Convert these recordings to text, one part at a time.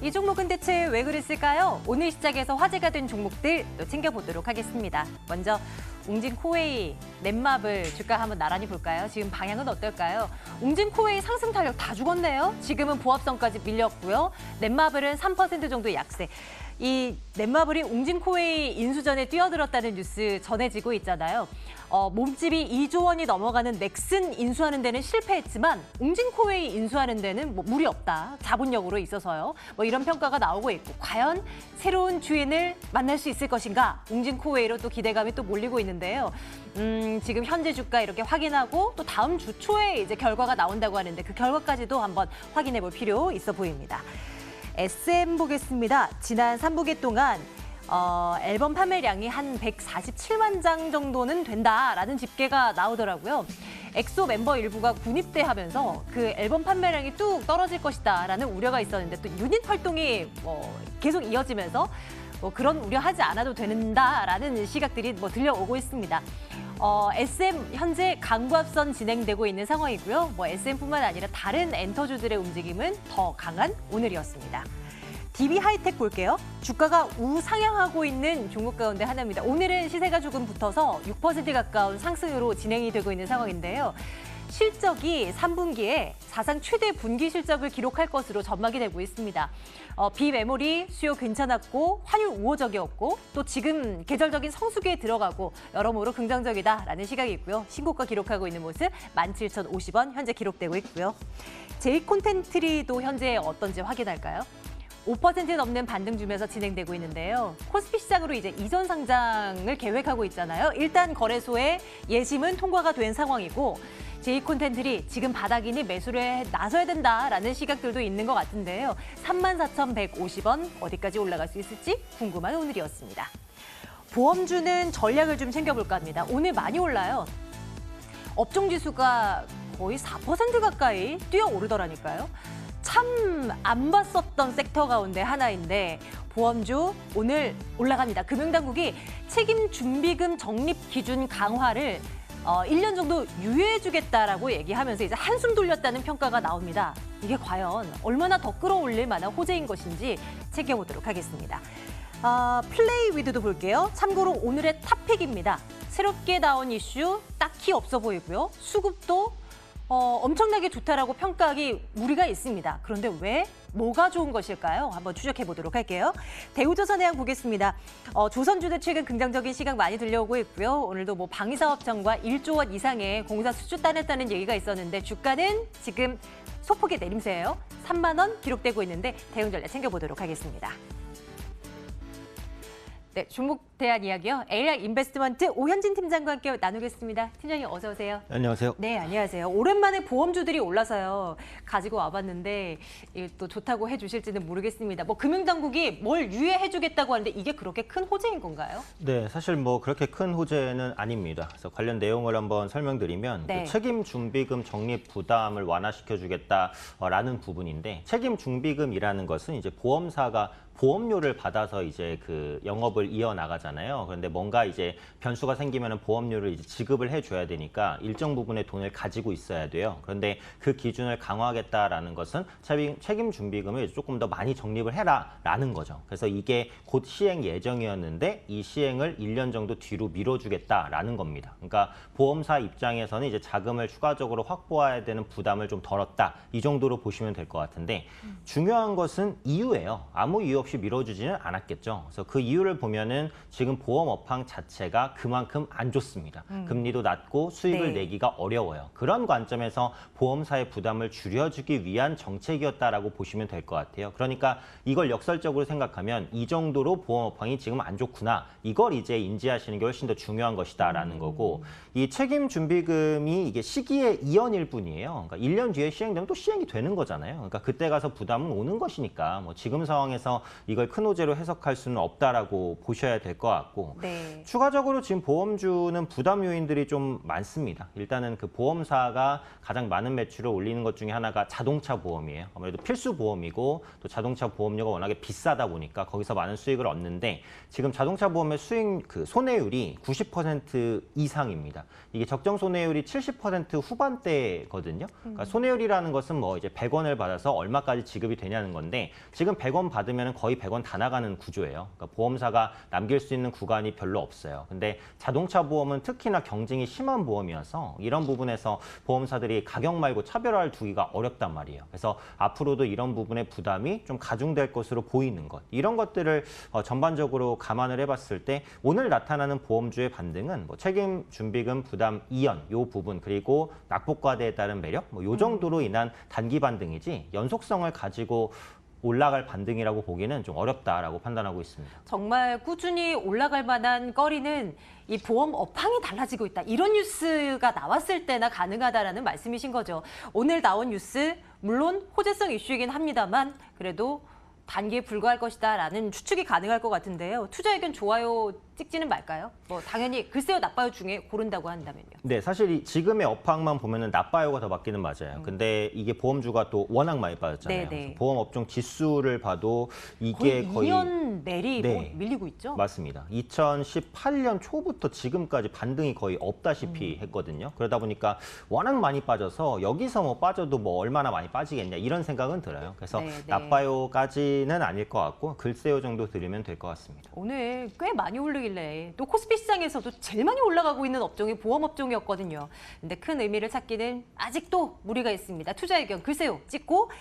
이 종목은 대체 왜 그랬을까요? 오늘 시작해서 화제가 된 종목들 또 챙겨보도록 하겠습니다. 먼저 웅진코웨이, 넷마블 주가 한번 나란히 볼까요? 지금 방향은 어떨까요? 웅진코웨이 상승 탄력 다 죽었네요. 지금은 보합선까지 밀렸고요. 넷마블은 3% 정도 약세. 이 넷마블이 웅진코웨이 인수전에 뛰어들었다는 뉴스 전해지고 있잖아요. 몸집이 2조 원이 넘어가는 넥슨 인수하는 데는 실패했지만 웅진코웨이 인수하는 데는 뭐 무리 없다. 자본력으로 있어서요. 뭐 이런 평가가 나오고 있고 과연 새로운 주인을 만날 수 있을 것인가? 웅진코웨이로 또 기대감이 또 몰리고 있는데요. 지금 현재 주가 이렇게 확인하고 또 다음 주 초에 이제 결과가 나온다고 하는데 그 결과까지도 한번 확인해 볼 필요 있어 보입니다. SM 보겠습니다. 지난 3분기 동안 앨범 판매량이 한 147만 장 정도는 된다라는 집계가 나오더라고요. 엑소 멤버 일부가 군입대하면서 그 앨범 판매량이 뚝 떨어질 것이다라는 우려가 있었는데 또 유닛 활동이 계속 이어지면서 그런 우려하지 않아도 된다라는 시각들이 들려오고 있습니다. SM 현재 강보합선 진행되고 있는 상황이고요. SM뿐만 아니라 다른 엔터주들의 움직임은 더 강한 오늘이었습니다. DB 하이텍 볼게요. 주가가 우상향하고 있는 종목 가운데 하나입니다. 오늘은 시세가 조금 붙어서 6% 가까운 상승으로 진행이 되고 있는 상황인데요. 실적이 3분기에 사상 최대 분기 실적을 기록할 것으로 전망이 되고 있습니다. 비메모리 수요 괜찮았고 환율 우호적이었고 또 지금 계절적인 성수기에 들어가고 여러모로 긍정적이다라는 시각이 있고요. 신고가 기록하고 있는 모습 17,050원 현재 기록되고 있고요. 제이콘텐트리도 현재 어떤지 확인할까요? 5% 넘는 반등 주면서 진행되고 있는데요. 코스피 시장으로 이제 이전 상장을 계획하고 있잖아요. 일단 거래소의 예심은 통과가 된 상황이고 제이콘텐트리 지금 바닥이니 매수를 나서야 된다라는 시각들도 있는 것 같은데요. 34,150원 어디까지 올라갈 수 있을지 궁금한 오늘이었습니다. 보험주는 전략을 좀 챙겨볼까 합니다. 오늘 많이 올라요. 업종지수가 거의 4% 가까이 뛰어오르더라니까요. 참 안 봤었던 섹터 가운데 하나인데 보험주 오늘 올라갑니다. 금융당국이 책임준비금 적립 기준 강화를 1년 정도 유예해주겠다라고 얘기하면서 이제 한숨 돌렸다는 평가가 나옵니다. 이게 과연 얼마나 더 끌어올릴 만한 호재인 것인지 챙겨보도록 하겠습니다. 플레이 위드도 볼게요. 참고로 오늘의 탑픽입니다. 새롭게 나온 이슈 딱히 없어 보이고요. 수급도 엄청나게 좋다라고 평가하기 무리가 있습니다. 그런데 왜? 뭐가 좋은 것일까요? 한번 추적해 보도록 할게요. 대우조선해양 보겠습니다. 조선주들 최근 긍정적인 시각 많이 들려오고 있고요. 오늘도 방위사업청과 1조 원 이상의 공사 수주 따냈다는 얘기가 있었는데 주가는 지금 소폭의 내림세예요. 3만 원 기록되고 있는데 대응 전략 챙겨보도록 하겠습니다. 네, 종목 대한 이야기요. AR 인베스트먼트 오현진 팀장과 함께 나누겠습니다. 팀장님 어서 오세요. 안녕하세요. 네, 안녕하세요. 오랜만에 보험주들이 올라서요. 가지고 와봤는데 이게 또 좋다고 해주실지는 모르겠습니다. 금융당국이 뭘 유예해주겠다고 하는데 이게 그렇게 큰 호재인 건가요? 네, 사실 그렇게 큰 호재는 아닙니다. 그래서 관련 내용을 한번 설명드리면 네. 그 책임준비금 적립 부담을 완화시켜주겠다라는 부분인데 책임준비금이라는 것은 이제 보험사가 보험료를 받아서 이제 그 영업을 이어나가잖아요. 그런데 뭔가 이제 변수가 생기면 보험료를 이제 지급을 해줘야 되니까 일정 부분의 돈을 가지고 있어야 돼요. 그런데 그 기준을 강화하겠다라는 것은 책임준비금을 조금 더 많이 적립을 해라라는 거죠. 그래서 이게 곧 시행 예정이었는데 이 시행을 1년 정도 뒤로 미뤄주겠다라는 겁니다. 그러니까 보험사 입장에서는 이제 자금을 추가적으로 확보해야 되는 부담을 좀 덜었다. 이 정도로 보시면 될 것 같은데 중요한 것은 이유예요. 아무 이유 없이 밀어주지는 않았겠죠. 그래서 그 이유를 보면은 지금 보험 업황 자체가 그만큼 안 좋습니다. 금리도 낮고 수익을 네. 내기가 어려워요. 그런 관점에서 보험사의 부담을 줄여주기 위한 정책이었다라고 보시면 될 것 같아요. 그러니까 이걸 역설적으로 생각하면 이 정도로 보험 업황이 지금 안 좋구나. 이걸 이제 인지하시는 게 훨씬 더 중요한 것이다라는 거고 이 책임 준비금이 이게 시기의 이연일 뿐이에요. 그러니까 1년 뒤에 시행되면 또 시행이 되는 거잖아요. 그러니까 그때 가서 부담은 오는 것이니까 지금 상황에서 이걸 큰 호재로 해석할 수는 없다라고 보셔야 될 것 같고 네. 추가적으로 지금 보험주는 부담 요인들이 좀 많습니다. 일단은 그 보험사가 가장 많은 매출을 올리는 것 중에 하나가 자동차 보험이에요. 아무래도 필수 보험이고 또 자동차 보험료가 워낙에 비싸다 보니까 거기서 많은 수익을 얻는데 지금 자동차 보험의 수익 그 손해율이 90% 이상입니다. 이게 적정 손해율이 70% 후반대거든요. 그러니까 손해율이라는 것은 뭐 이제 100원을 받아서 얼마까지 지급이 되냐는 건데 지금 100원 받으면 거의 100원 다 나가는 구조예요. 그러니까 보험사가 남길 수 있는 구간이 별로 없어요. 근데 자동차 보험은 특히나 경쟁이 심한 보험이어서 이런 부분에서 보험사들이 가격 말고 차별화를 두기가 어렵단 말이에요. 그래서 앞으로도 이런 부분의 부담이 좀 가중될 것으로 보이는 것. 이런 것들을 전반적으로 감안을 해봤을 때 오늘 나타나는 보험주의 반등은 뭐 책임 준비금 부담 이연 요 부분 그리고 낙폭과대에 따른 매력 요 정도로 인한 단기 반등이지 연속성을 가지고 올라갈 반등이라고 보기는 좀 어렵다라고 판단하고 있습니다. 정말 꾸준히 올라갈 만한 거리는 이 보험 업황이 달라지고 있다. 이런 뉴스가 나왔을 때나 가능하다라는 말씀이신 거죠. 오늘 나온 뉴스 물론 호재성 이슈이긴 합니다만 그래도 단기에 불과할 것이다라는 추측이 가능할 것 같은데요. 투자 의견 좋아요 찍지는 말까요? 뭐 당연히 글쎄요 나빠요 중에 고른다고 한다면요. 네, 사실 지금의 업황만 보면은 나빠요가 더 맞기는 맞아요. 근데 이게 보험주가 또 워낙 많이 빠졌잖아요. 네네. 보험 업종 지수를 봐도 이게 거의 2년 내리 뭐 네. 밀리고 있죠. 맞습니다. 2018년 초부터 지금까지 반등이 거의 없다시피 했거든요. 그러다 보니까 워낙 많이 빠져서 여기서 뭐 빠져도 뭐 얼마나 많이 빠지겠냐 이런 생각은 들어요. 그래서 네, 네. 나빠요까지는 아닐 것 같고 글쎄요 정도 드리면 될 것 같습니다. 오늘 꽤 많이 오르길래 또 코스피 시장에서도 제일 많이 올라가고 있는 업종이 보험 업종이었거든요. 근데 큰 의미를 찾기는 아직도 무리가 있습니다. 투자 의견 글쎄요 찍고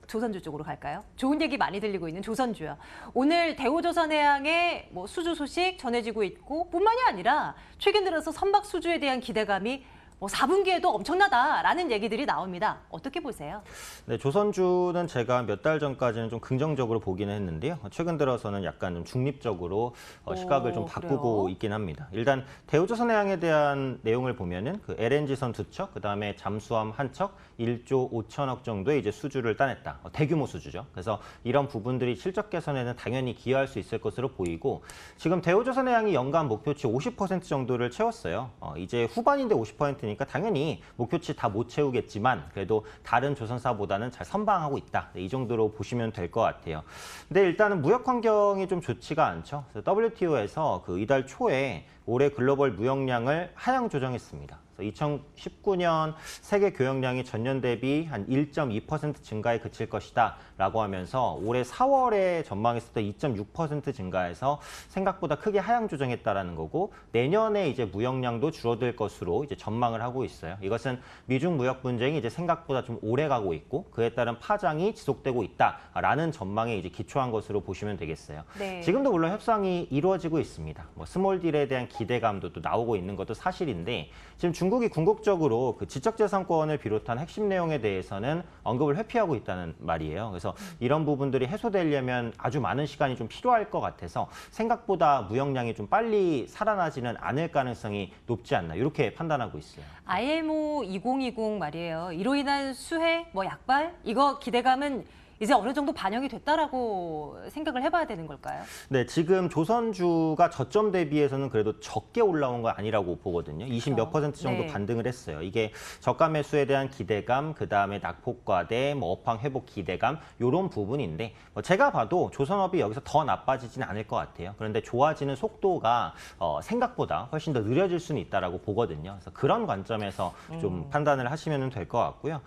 조선주 쪽으로 갈까요? 좋은 얘기 많이 들리고 있는 조선주요. 오늘 대우조선해양의 뭐 수주 소식 전해지고 있고 뿐만이 아니라 최근 들어서 선박 수주에 대한 기대감이 뭐 4분기에도 엄청나다라는 얘기들이 나옵니다. 어떻게 보세요? 네, 조선주는 제가 몇 달 전까지는 좀 긍정적으로 보기는 했는데요. 최근 들어서는 약간 좀 중립적으로 시각을 좀 바꾸고 그래요? 있긴 합니다. 일단 대우조선해양에 대한 내용을 보면은 그 LNG선 2척, 그다음에 잠수함 1척, 1조 5천억 정도의 이제 수주를 따냈다. 대규모 수주죠. 그래서 이런 부분들이 실적 개선에는 당연히 기여할 수 있을 것으로 보이고 지금 대우조선해양이 연간 목표치 50% 정도를 채웠어요. 이제 후반인데 50%니까 당연히 목표치 다 못 채우겠지만 그래도 다른 조선사보다는 잘 선방하고 있다. 이 정도로 보시면 될 것 같아요. 근데 일단은 무역 환경이 좀 좋지가 않죠. 그래서 WTO에서 그 이달 초에 올해 글로벌 무역량을 하향 조정했습니다. 2019년 세계 교역량이 전년 대비 한 1.2% 증가에 그칠 것이다 라고 하면서 올해 4월에 전망했을 때 2.6% 증가해서 생각보다 크게 하향 조정했다라는 거고 내년에 이제 무역량도 줄어들 것으로 이제 전망을 하고 있어요. 이것은 미중 무역 분쟁이 이제 생각보다 좀 오래 가고 있고 그에 따른 파장이 지속되고 있다라는 전망에 이제 기초한 것으로 보시면 되겠어요. 네. 지금도 물론 협상이 이루어지고 있습니다. 뭐 스몰 딜에 대한 기대감도 또 나오고 있는 것도 사실인데 지금 중국이 궁극적으로 그 지적재산권을 비롯한 핵심 내용에 대해서는 언급을 회피하고 있다는 말이에요. 그래서 이런 부분들이 해소되려면 아주 많은 시간이 좀 필요할 것 같아서 생각보다 무역량이 좀 빨리 살아나지는 않을 가능성이 높지 않나 이렇게 판단하고 있어요. IMO 2020 말이에요. 이로 인한 수해, 뭐 약발 이거 기대감은 이제 어느 정도 반영이 됐다라고 생각을 해봐야 되는 걸까요? 네, 지금 조선주가 저점 대비해서는 그래도 적게 올라온 건 아니라고 보거든요. 20 몇 퍼센트 정도 네. 반등을 했어요. 이게 저가 매수에 대한 기대감, 그다음에 낙폭과대, 뭐 업황 회복 기대감 이런 부분인데 제가 봐도 조선업이 여기서 더 나빠지지는 않을 것 같아요. 그런데 좋아지는 속도가 생각보다 훨씬 더 느려질 수는 있다라고 보거든요. 그래서 그런 관점에서 좀 판단을 하시면 될 것 같고요.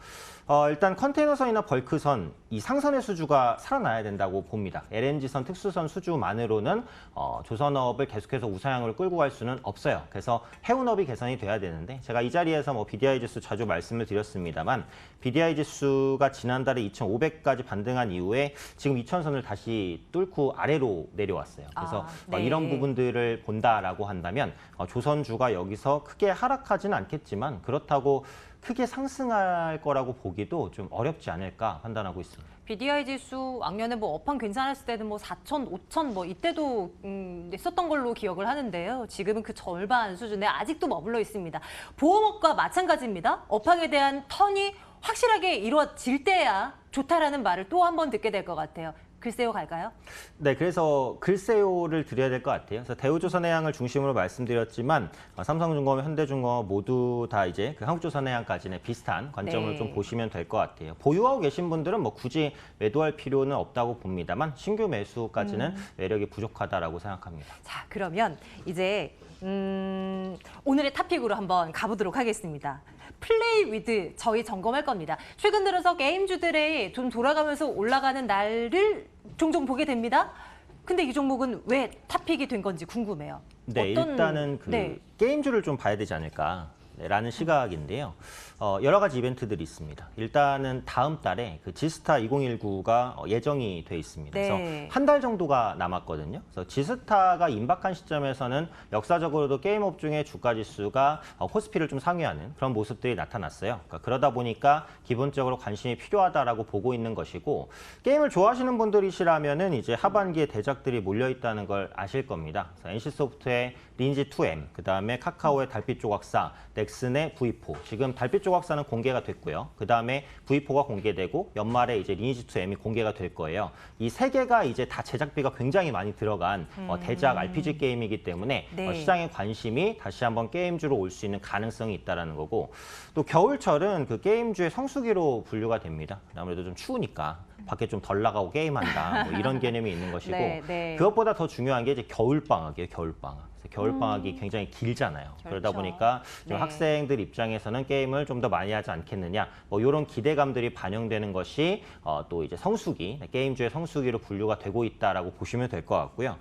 일단 컨테이너선이나 벌크선 이 상선의 수주가 살아나야 된다고 봅니다. LNG선, 특수선 수주만으로는 조선업을 계속해서 우상향으로 끌고 갈 수는 없어요. 그래서 해운업이 개선이 돼야 되는데 제가 이 자리에서 뭐 BDI 지수 자주 말씀을 드렸습니다만 BDI 지수가 지난달에 2,500까지 반등한 이후에 지금 2,000선을 다시 뚫고 아래로 내려왔어요. 그래서 네. 이런 부분들을 본다라고 한다면 조선주가 여기서 크게 하락하지는 않겠지만 그렇다고 크게 상승할 거라고 보기도 좀 어렵지 않을까 판단하고 있습니다. BDI 지수 왕년에 뭐 업황 괜찮았을 때는 뭐 4천, 5천 뭐 이때도 냈었던 걸로 기억을 하는데요. 지금은 그 절반 수준에 아직도 머물러 있습니다. 보험업과 마찬가지입니다. 업황에 대한 턴이 확실하게 이루어질 때야 좋다라는 말을 또 한 번 듣게 될 것 같아요. 글쎄요 갈까요? 네, 그래서 글쎄요를 드려야 될 것 같아요. 그래서 대우조선해양을 중심으로 말씀드렸지만 삼성중공업, 현대중공업 모두 다 이제 그 한국조선해양까지는 비슷한 관점을 네. 좀 보시면 될 것 같아요. 보유하고 계신 분들은 뭐 굳이 매도할 필요는 없다고 봅니다만 신규 매수까지는 매력이 부족하다라고 생각합니다. 자, 그러면 이제 오늘의 탑픽으로 한번 가보도록 하겠습니다. 플레이 위드 저희 점검할 겁니다. 최근 들어서 게임주들의 좀 돌아가면서 올라가는 날을 종종 보게 됩니다. 근데 이 종목은 왜 탑픽이 된 건지 궁금해요. 네, 일단은 그 게임주를 좀 봐야 되지 않을까라는 시각인데요. 여러 가지 이벤트들이 있습니다. 일단은 다음 달에 그 지스타 2019가 예정이 돼 있습니다. 네. 그래서 한 달 정도가 남았거든요. 그래서 지스타가 임박한 시점에서는 역사적으로도 게임업 중에 주가 지수가 코스피를 좀 상회하는 그런 모습들이 나타났어요. 그러다 보니까 기본적으로 관심이 필요하다라고 보고 있는 것이고 게임을 좋아하시는 분들이시라면은 이제 하반기에 대작들이 몰려 있다는 걸 아실 겁니다. NC소프트의 리니지 2M, 그다음에 카카오의 달빛 조각사, 넥슨의 V4. 지금 달빛 조각사는 공개가 됐고요. 그다음에 V4가 공개되고 연말에 이제 리니지 2M이 공개가 될 거예요. 이 세 개가 이제 다 제작비가 굉장히 많이 들어간 대작 RPG 게임이기 때문에 네. 시장의 관심이 다시 한번 게임주로 올 수 있는 가능성이 있다라는 거고 또 겨울철은 그 게임주의 성수기로 분류가 됩니다. 아무래도 좀 추우니까 밖에 좀 덜 나가고 게임한다 뭐 이런 개념이 있는 것이고 네. 그것보다 더 중요한 게 이제 겨울방학이에요. 겨울방학. 겨울방학이 굉장히 길잖아요. 그러다 그렇죠. 보니까 좀 네. 학생들 입장에서는 게임을 좀 더 많이 하지 않겠느냐 뭐 이런 기대감들이 반영되는 것이 또 이제 성수기, 게임주의 성수기로 분류가 되고 있다라고 보시면 될 것 같고요.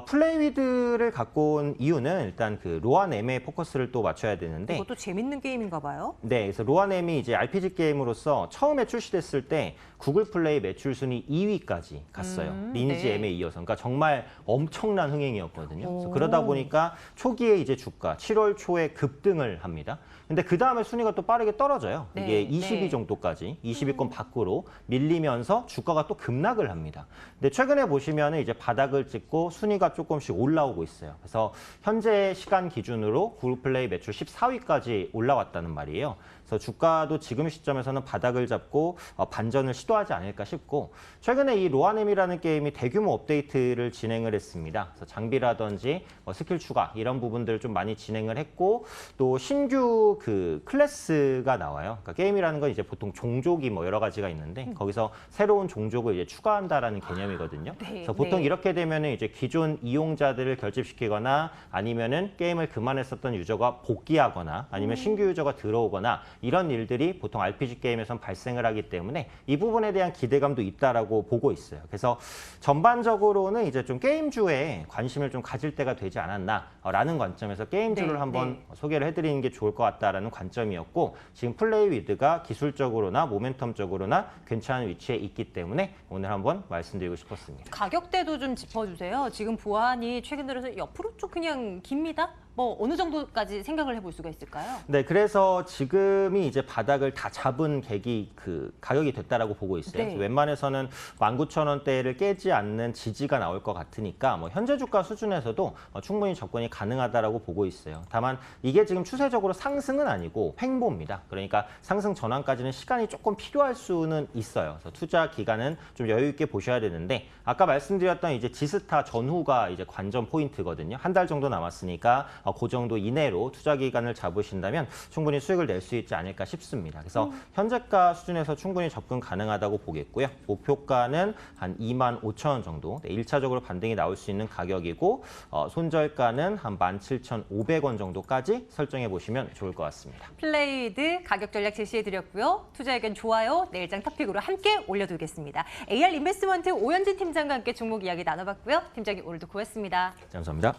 플레이위드를 갖고 온 이유는 일단 그 로아넴의 포커스를 또 맞춰야 되는데 이것도 재밌는 게임인가 봐요. 네, 그래서 로아넴이 이제 RPG 게임으로서 처음에 출시됐을 때 구글 플레이 매출 순위 2위까지 갔어요. 리니지 네. M에 이어서. 그러니까 정말 엄청난 흥행이었거든요. 그래서 오. 그러다 보니까 초기에 이제 주가 7월 초에 급등을 합니다. 근데 그 다음에 순위가 또 빠르게 떨어져요. 네, 이게 20위 네. 정도까지 20위권 밖으로 밀리면서 주가가 또 급락을 합니다. 근데 최근에 보시면 이제 바닥을 찍고 순위가 조금씩 올라오고 있어요. 그래서 현재 시간 기준으로 구글 플레이 매출 14위까지 올라왔다는 말이에요. 그래서 주가도 지금 시점에서는 바닥을 잡고 반전을 시도하지 않을까 싶고 최근에 이 로아넴이라는 게임이 대규모 업데이트를 진행을 했습니다. 그래서 장비라든지 스킬 추가 이런 부분들을 좀 많이 진행을 했고 또 신규 그 클래스가 나와요. 그러니까 게임이라는 건 이제 보통 종족이 뭐 여러 가지가 있는데 거기서 새로운 종족을 이제 추가한다라는 개념이거든요. 네, 그래서 보통 네. 이렇게 되면은 이제 기존 이용자들을 결집시키거나 아니면은 게임을 그만했었던 유저가 복귀하거나 아니면 신규 유저가 들어오거나 이런 일들이 보통 RPG 게임에선 발생을 하기 때문에 이 부분에 대한 기대감도 있다라고 보고 있어요. 그래서 전반적으로는 이제 좀 게임주에 관심을 좀 가질 때가 되지 않았나라는 관점에서 게임주를 네, 한번 네. 소개를 해드리는 게 좋을 것 같다라는 관점이었고 지금 플레이위드가 기술적으로나 모멘텀적으로나 괜찮은 위치에 있기 때문에 오늘 한번 말씀드리고 싶었습니다. 가격대도 좀 짚어주세요. 지금 보안이 최근 들어서 옆으로 쭉 그냥 깁니다. 뭐 어느 정도까지 생각을 해볼 수가 있을까요? 네, 그래서 지금이 이제 바닥을 다 잡은 계기 그 가격이 됐다라고 보고 있어요. 네. 그래서 웬만해서는 19,000원대를 깨지 않는 지지가 나올 것 같으니까 뭐 현재 주가 수준에서도 충분히 접근이 가능하다라고 보고 있어요. 다만 이게 지금 추세적으로 상승은 아니고 횡보입니다. 그러니까 상승 전환까지는 시간이 조금 필요할 수는 있어요. 그래서 투자 기간은 좀 여유 있게 보셔야 되는데 아까 말씀드렸던 이제 지스타 전후가 이제 관전 포인트거든요. 한 달 정도 남았으니까 그 정도 이내로 투자 기간을 잡으신다면 충분히 수익을 낼 수 있지 않을까 싶습니다. 그래서 현재가 수준에서 충분히 접근 가능하다고 보겠고요. 목표가는 한 25,000원 정도, 네, 1차적으로 반등이 나올 수 있는 가격이고 손절가는 한 17,500원 정도까지 설정해 보시면 좋을 것 같습니다. 플레이드 가격 전략 제시해드렸고요. 투자 의견 좋아요, 내일장 탑픽으로 함께 올려두겠습니다. AR 인베스트먼트 오현진 팀장과 함께 종목 이야기 나눠봤고요. 팀장님 오늘도 고맙습니다. 감사합니다.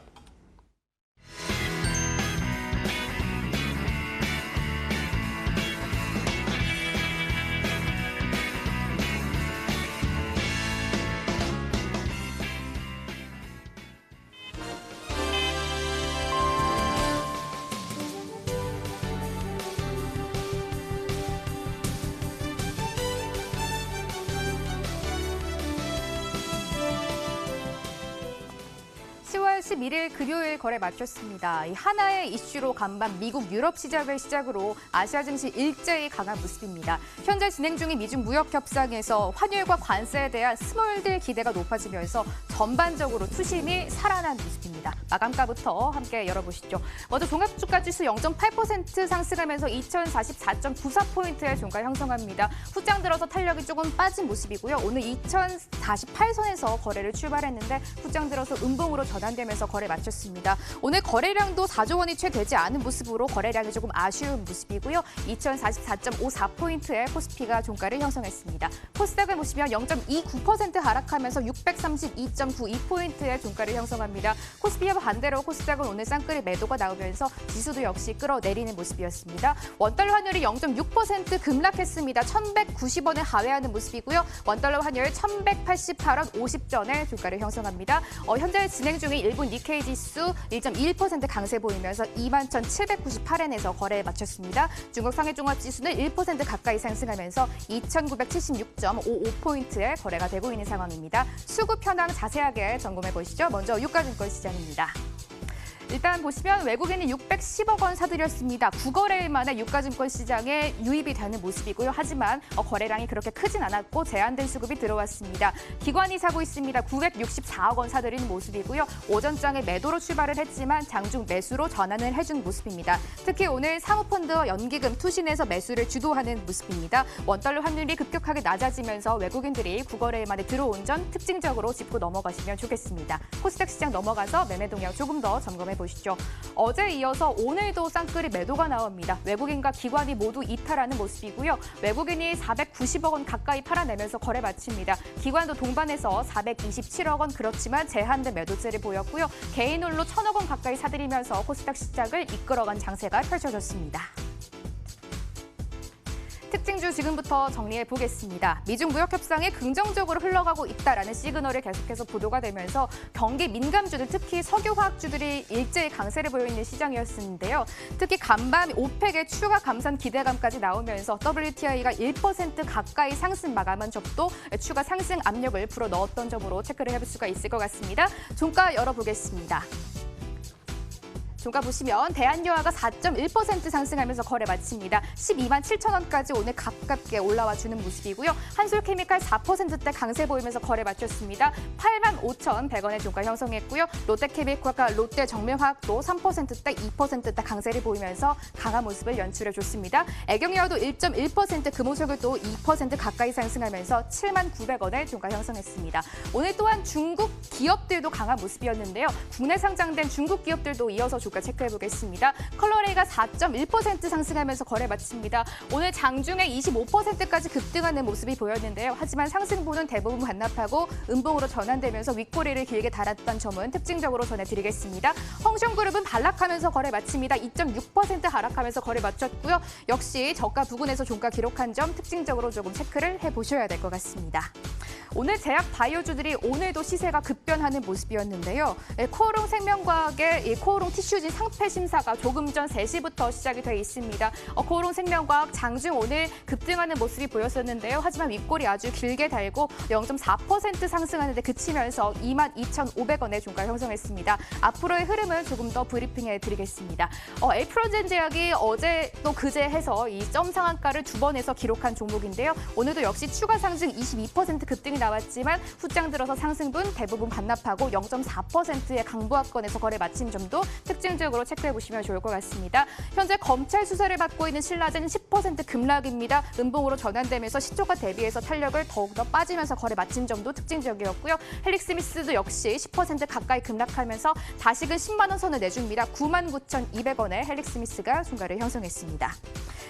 10월 21일 금요일 거래 마쳤습니다. 이 하나의 이슈로 간밤 미국 유럽 시장을 시작으로 아시아 증시 일제히 강한 모습입니다. 현재 진행 중인 미중 무역 협상에서 환율과 관세에 대한 스몰들 기대가 높아지면서 전반적으로 투심이 살아난 모습입니다. 마감가부터 함께 열어보시죠. 먼저 종합주가 지수 0.8% 상승하면서 2044.94포인트의 종가 형성합니다. 후장 들어서 탄력이 조금 빠진 모습이고요. 오늘 2048선에서 거래를 출발했는데 후장 들어서 음봉으로 전환되면서 거래 마쳤습니다. 오늘 거래량도 4조 원이 채 되지 않은 모습으로 거래량이 조금 아쉬운 모습이고요. 2044.54포인트의 코스피가 종가를 형성했습니다. 코스닥을 보시면 0.29% 하락하면서 632.92포인트의 종가를 형성합니다. 코스피와 반대로 코스닥은 오늘 쌍끌이 매도가 나오면서 지수도 역시 끌어내리는 모습이었습니다. 원달러 환율이 0.6% 급락했습니다. 1,190원을 하회하는 모습이고요. 원달러 환율 1,188원 50전의 종가를 형성합니다. 현재 진행 중인 일본 니케이 지수 1.1% 강세 보이면서 21,798엔에서 거래에 마쳤습니다. 중국 상해 종합 지수는 1% 가까이 상승하면서 2,970.55포인트의 거래가 되고 있는 상황입니다. 수급 현황 자세하게 점검해 보시죠. 먼저 유가증권 시장입니다. 일단 보시면 외국인이 610억 원 사들였습니다. 9거래일 만에 유가증권 시장에 유입이 되는 모습이고요. 하지만 거래량이 그렇게 크진 않았고 제한된 수급이 들어왔습니다. 기관이 사고 있습니다. 964억 원 사들이는 모습이고요. 오전장에 매도로 출발을 했지만 장중 매수로 전환을 해준 모습입니다. 특히 오늘 사모펀드와 연기금 투신에서 매수를 주도하는 모습입니다. 원달러 환율이 급격하게 낮아지면서 외국인들이 9거래일 만에 들어온 점 특징적으로 짚고 넘어가시면 좋겠습니다. 코스닥 시장 넘어가서 매매 동향 조금 더 점검해 보시죠. 어제 이어서 오늘도 쌍끌이 매도가 나옵니다. 외국인과 기관이 모두 이탈하는 모습이고요. 외국인이 490억 원 가까이 팔아내면서 거래 마칩니다. 기관도 동반해서 427억 원 그렇지만 제한된 매도세를 보였고요. 개인 홀로 1,000억 원 가까이 사들이면서 코스닥 시장을 이끌어간 장세가 펼쳐졌습니다. 특징주 지금부터 정리해 보겠습니다. 미중 무역 협상이 긍정적으로 흘러가고 있다라는 시그널이 계속해서 보도가 되면서 경기 민감주들 특히 석유화학주들이 일제히 강세를 보여있는 시장이었는데요. 특히 간밤 오펙의 추가 감산 기대감까지 나오면서 WTI가 1% 가까이 상승 마감한 점도 추가 상승 압력을 불어넣었던 점으로 체크를 해볼 수가 있을 것 같습니다. 종가 열어보겠습니다. 종가 보시면 대한유화가 4.1% 상승하면서 거래 마칩니다. 12만 7천 원까지 오늘 가깝게 올라와 주는 모습이고요. 한솔케미칼 4%대 강세 보이면서 거래 마쳤습니다. 8만 5,100원의 종가 형성했고요. 롯데케미칼과 롯데정밀화학도 3%대 2%대 강세를 보이면서 강한 모습을 연출해줬습니다. 애경유화도 1.1%, 금호석유도 2% 가까이 상승하면서 7만 900원의 종가 형성했습니다. 오늘 또한 중국 기업들도 강한 모습이었는데요. 국내 상장된 중국 기업들도 이어서 주가 체크해 보겠습니다. 컬러레이가 4.1% 상승하면서 거래 마칩니다. 오늘 장중에 25%까지 급등하는 모습이 보였는데요. 하지만 상승분은 대부분 반납하고 음봉으로 전환되면서 윗꼬리를 길게 달았던 점은 특징적으로 전해드리겠습니다. 헝숑그룹은 반락하면서 거래 마칩니다. 2.6% 하락하면서 거래 마쳤고요. 역시 저가 부근에서 종가 기록한 점 특징적으로 조금 체크를 해보셔야 될 것 같습니다. 오늘 제약 바이오주들이 오늘도 시세가 급변하는 모습이었는데요. 코오롱 생명과학의 이 코오롱 티슈진 상패 심사가 조금 전 3시부터 시작이 돼 있습니다. 코오롱 생명과학 장중 오늘 급등하는 모습이 보였었는데요. 하지만 윗골이 아주 길게 달고 0.4% 상승하는 데 그치면서 22,500원의 종가 형성했습니다. 앞으로의 흐름을 조금 더 브리핑해 드리겠습니다. 에프로젠 제약이 어제 또 그제 해서 이 점 상한가를 2번 해서 기록한 종목인데요. 오늘도 역시 추가 상승 22% 급등이 나왔지만 후장 들어서 상승분 대부분 반납하고 0.4%의 강보합권에서 거래 마친 점도 특징적으로 체크해 보시면 좋을 것 같습니다. 현재 검찰 수사를 받고 있는 신라젠 10% 급락입니다. 음봉으로 전환되면서 시초가 대비해서 탄력을 더욱더 빠지면서 거래 마친 점도 특징적이었고요. 헬릭스미스도 역시 10% 가까이 급락하면서 다시금 10만 원 선을 내줍니다. 99,200원에 헬릭스미스가 종가를 형성했습니다.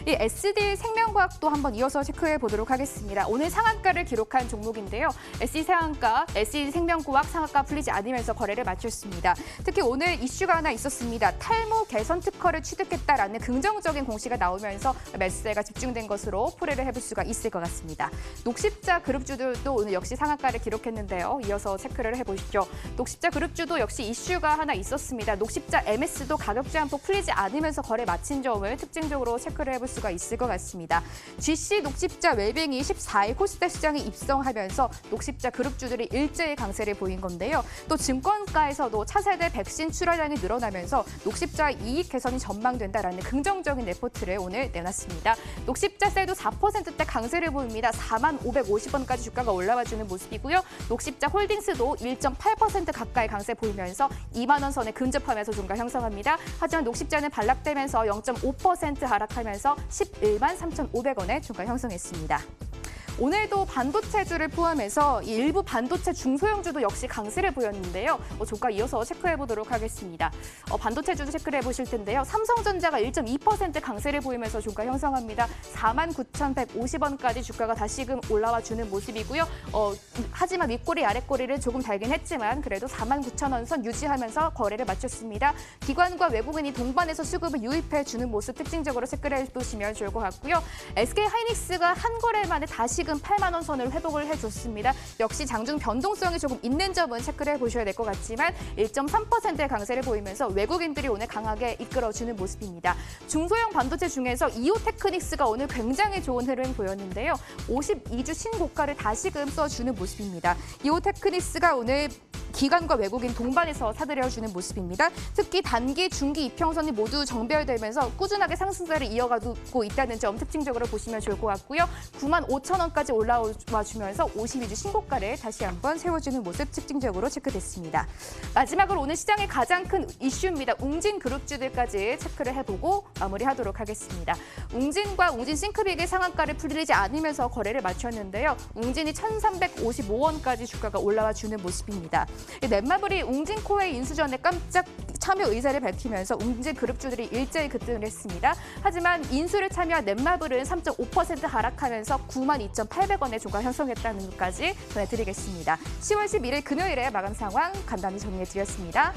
이 SD 생명과학도 한번 이어서 체크해 보도록 하겠습니다. 오늘 상한가를 기록한 종목인데요. SD 생명과학 상한가 풀리지 않으면서 거래를 마쳤습니다. 특히 오늘 이슈가 하나 있었습니다. 탈모 개선 특허를 취득했다라는 긍정적인 공시가 나오면서 매수세가 집중된 것으로 풀이를 해볼 수가 있을 것 같습니다. 녹십자 그룹주들도 오늘 역시 상한가를 기록했는데요. 이어서 체크를 해보시죠. 녹십자 그룹주도 역시 이슈가 하나 있었습니다. 녹십자 MS도 가격 제한폭 풀리지 않으면서 거래 마친 점을 특징적으로 체크를 해볼 수가 있을 것 같습니다. GC 녹십자 웰빙이 14일 코스닥 시장에 입성하면서 녹십자 그룹주들이 일제히 강세를 보인 건데요. 또 증권가에서도 차세대 백신 출하량이 늘어나면서 녹십자 이익 개선이 전망된다라는 긍정적인 레포트를 오늘 내놨습니다. 녹십자셀도 4%대 강세를 보입니다. 4550원까지 주가가 올라와주는 모습이고요. 녹십자 홀딩스도 1.8% 가까이 강세 보이면서 2만 원 선에 근접하면서 종가 형성합니다. 하지만 녹십자는 반락되면서 0.5% 하락하면서 11만 3,500원에 종가 형성했습니다. 오늘도 반도체주를 포함해서 일부 반도체 중소형주도 역시 강세를 보였는데요. 종가 이어서 체크해 보도록 하겠습니다. 반도체주도 체크를 해보실 텐데요. 삼성전자가 1.2% 강세를 보이면서 종가 형성합니다. 49,150원까지 주가가 다시금 올라와 주는 모습이고요. 하지만 윗꼬리 아랫꼬리를 조금 달긴 했지만 그래도 49,000원 선 유지하면서 거래를 마쳤습니다. 기관과 외국인이 동반해서 수급을 유입해 주는 모습 특징적으로 체크를 해보시면 좋을 것 같고요. SK하이닉스가 한 거래 만에 다시금 8만 원 선을 회복을 해줬습니다. 역시 장중 변동성이 조금 있는 점은 체크를 해보셔야 될 것 같지만 1.3%의 강세를 보이면서 외국인들이 오늘 강하게 이끌어주는 모습입니다. 중소형 반도체 중에서 이오테크닉스가 오늘 굉장히 좋은 흐름 보였는데요. 52주 신고가를 다시금 써주는 모습입니다. 이오테크닉스가 오늘 기관과 외국인 동반해서 사들여주는 모습입니다. 특히 단기, 중기 이평선이 모두 정별되면서 꾸준하게 상승세를 이어가고 있다는 점 특징적으로 보시면 좋을 것 같고요. 95,000원까지 올라와 주면서 52주 신고가를 다시 한번 세워주는 모습 특징적으로 체크됐습니다. 마지막으로 오늘 시장의 가장 큰 이슈입니다. 웅진 그룹주들까지 체크를 해보고 마무리하도록 하겠습니다. 웅진과 웅진 싱크빅의 상한가를 풀리지 않으면서 거래를 마쳤는데요. 웅진이 1,355원까지 주가가 올라와 주는 모습입니다. 넷마블이 웅진코웨이 인수전에 깜짝 참여 의사를 밝히면서 웅진 그룹주들이 일제히 급등을 했습니다. 하지만 인수를 참여한 넷마블은 3.5% 하락하면서 92,800원의 종가 형성했다는 것까지 전해드리겠습니다. 10월 11일 금요일에 마감 상황 간단히 정리해드렸습니다.